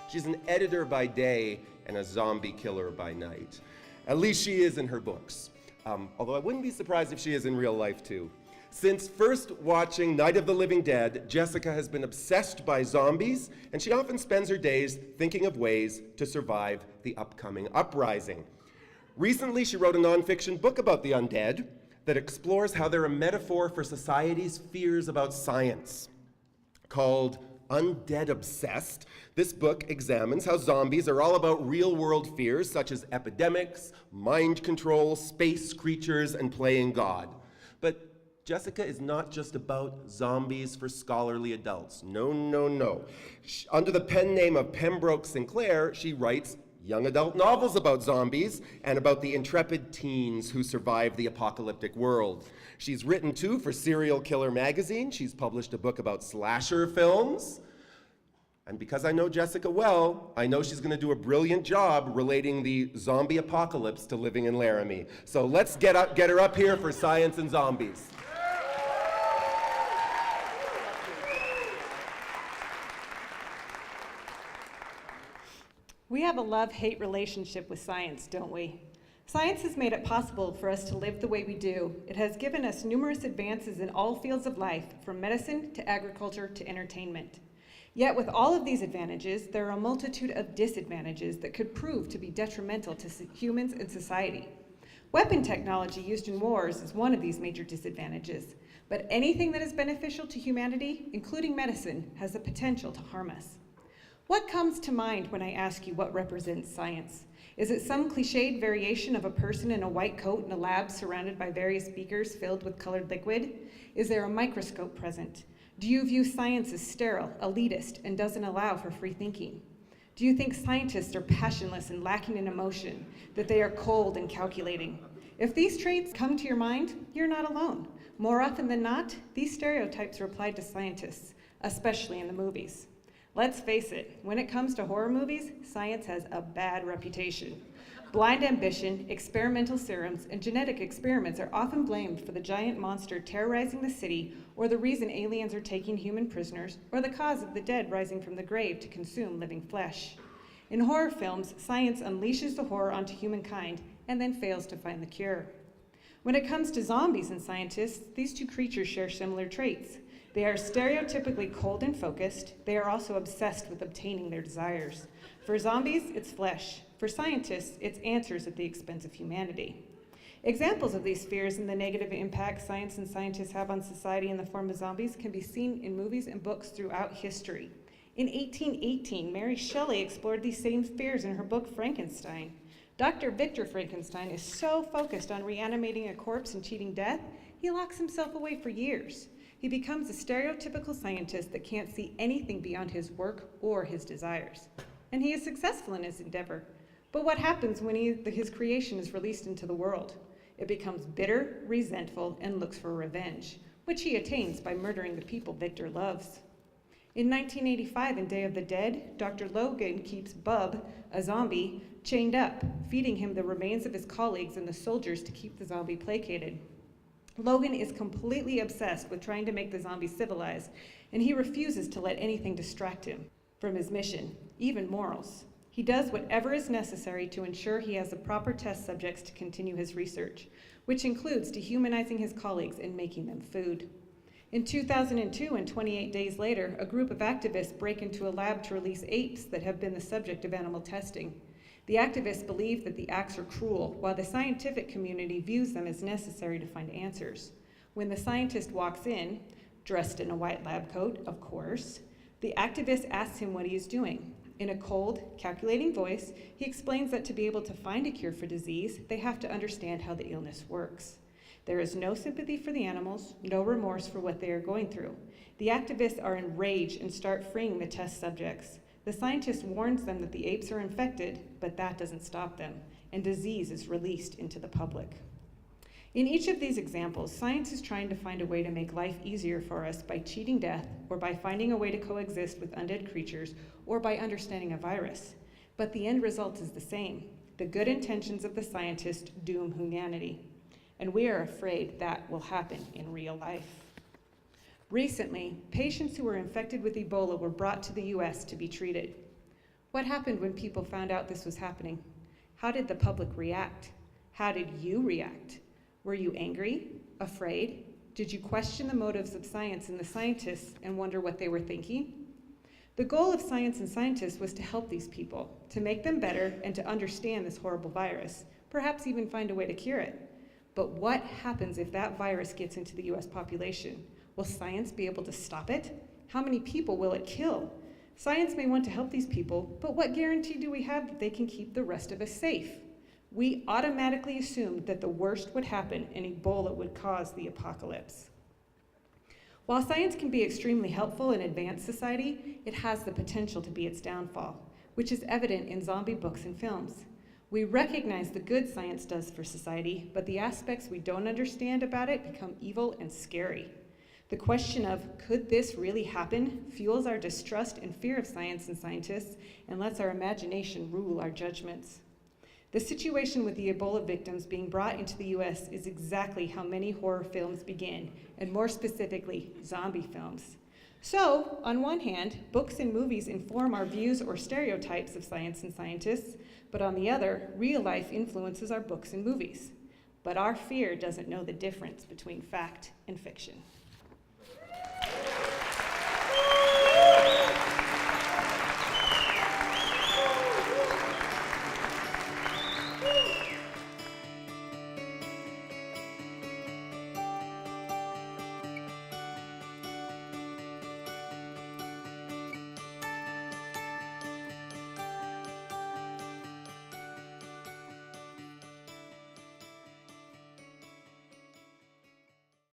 She's an editor by day and a zombie killer by night. At least she is in her books. Although I wouldn't be surprised if she is in real life too. Since first watching Night of the Living Dead, Jessica has been obsessed by zombies, and she often spends her days thinking of ways to survive the upcoming uprising. Recently, she wrote a nonfiction book about the undead that explores how they're a metaphor for society's fears about science. Called Undead Obsessed, this book examines how zombies are all about real-world fears such as epidemics, mind control, space creatures, and playing God. But Jessica is not just about zombies for scholarly adults. No, no, no. Under the pen name of Pembroke Sinclair, she writes young adult novels about zombies and about the intrepid teens who survive the apocalyptic world. She's written too for Serial Killer magazine. She's published a book about slasher films. And because I know Jessica well, I know she's going to do a brilliant job relating the zombie apocalypse to living in Laramie. So let's get her up here for Science and Zombies. We have a love-hate relationship with science, don't we? Science has made it possible for us to live the way we do. It has given us numerous advances in all fields of life, from medicine to agriculture to entertainment. Yet with all of these advantages, there are a multitude of disadvantages that could prove to be detrimental to humans and society. Weapon technology used in wars is one of these major disadvantages, but anything that is beneficial to humanity, including medicine, has the potential to harm us. What comes to mind when I ask you what represents science? Is it some cliched variation of a person in a white coat in a lab surrounded by various beakers filled with colored liquid? Is there a microscope present? Do you view science as sterile, elitist, and doesn't allow for free thinking? Do you think scientists are passionless and lacking in emotion, that they are cold and calculating? If these traits come to your mind, you're not alone. More often than not, these stereotypes are applied to scientists, especially in the movies. Let's face it, when it comes to horror movies, science has a bad reputation. Blind ambition, experimental serums, and genetic experiments are often blamed for the giant monster terrorizing the city, or the reason aliens are taking human prisoners, or the cause of the dead rising from the grave to consume living flesh. In horror films, science unleashes the horror onto humankind and then fails to find the cure. When it comes to zombies and scientists, these two creatures share similar traits. They are stereotypically cold and focused. They are also obsessed with obtaining their desires. For zombies, it's flesh. For scientists, it's answers at the expense of humanity. Examples of these fears and the negative impact science and scientists have on society in the form of zombies can be seen in movies and books throughout history. In 1818, Mary Shelley explored these same fears in her book Frankenstein. Dr. Victor Frankenstein is so focused on reanimating a corpse and cheating death, he locks himself away for years. He becomes a stereotypical scientist that can't see anything beyond his work or his desires. And he is successful in his endeavor. But what happens when his creation is released into the world? It becomes bitter, resentful, and looks for revenge, which he attains by murdering the people Victor loves. In 1985, in Day of the Dead, Dr. Logan keeps Bub, a zombie, chained up, feeding him the remains of his colleagues and the soldiers to keep the zombie placated. Logan is completely obsessed with trying to make the zombie civilized, and he refuses to let anything distract him from his mission, even morals. He does whatever is necessary to ensure he has the proper test subjects to continue his research, which includes dehumanizing his colleagues and making them food. In 2002, and 28 days later, a group of activists break into a lab to release apes that have been the subject of animal testing. The activists believe that the acts are cruel, while the scientific community views them as necessary to find answers. When the scientist walks in, dressed in a white lab coat, of course, the activist asks him what he is doing. In a cold, calculating voice, he explains that to be able to find a cure for disease, they have to understand how the illness works. There is no sympathy for the animals, no remorse for what they are going through. The activists are enraged and start freeing the test subjects. The scientist warns them that the apes are infected, but that doesn't stop them, and disease is released into the public. In each of these examples, science is trying to find a way to make life easier for us by cheating death, or by finding a way to coexist with undead creatures, or by understanding a virus. But the end result is the same. The good intentions of the scientist doom humanity. And we are afraid that will happen in real life. Recently, patients who were infected with Ebola were brought to the US to be treated. What happened when people found out this was happening? How did the public react? How did you react? Were you angry? Afraid? Did you question the motives of science and the scientists and wonder what they were thinking? The goal of science and scientists was to help these people, to make them better and to understand this horrible virus, perhaps even find a way to cure it. But what happens if that virus gets into the US population? Will science be able to stop it? How many people will it kill? Science may want to help these people, but what guarantee do we have that they can keep the rest of us safe? We automatically assumed that the worst would happen and Ebola would cause the apocalypse. While science can be extremely helpful in advanced society, it has the potential to be its downfall, which is evident in zombie books and films. We recognize the good science does for society, but the aspects we don't understand about it become evil and scary. The question of, could this really happen, fuels our distrust and fear of science and scientists and lets our imagination rule our judgments. The situation with the Ebola victims being brought into the US is exactly how many horror films begin, and more specifically, zombie films. So, on one hand, books and movies inform our views or stereotypes of science and scientists, but on the other, real life influences our books and movies. But our fear doesn't know the difference between fact and fiction.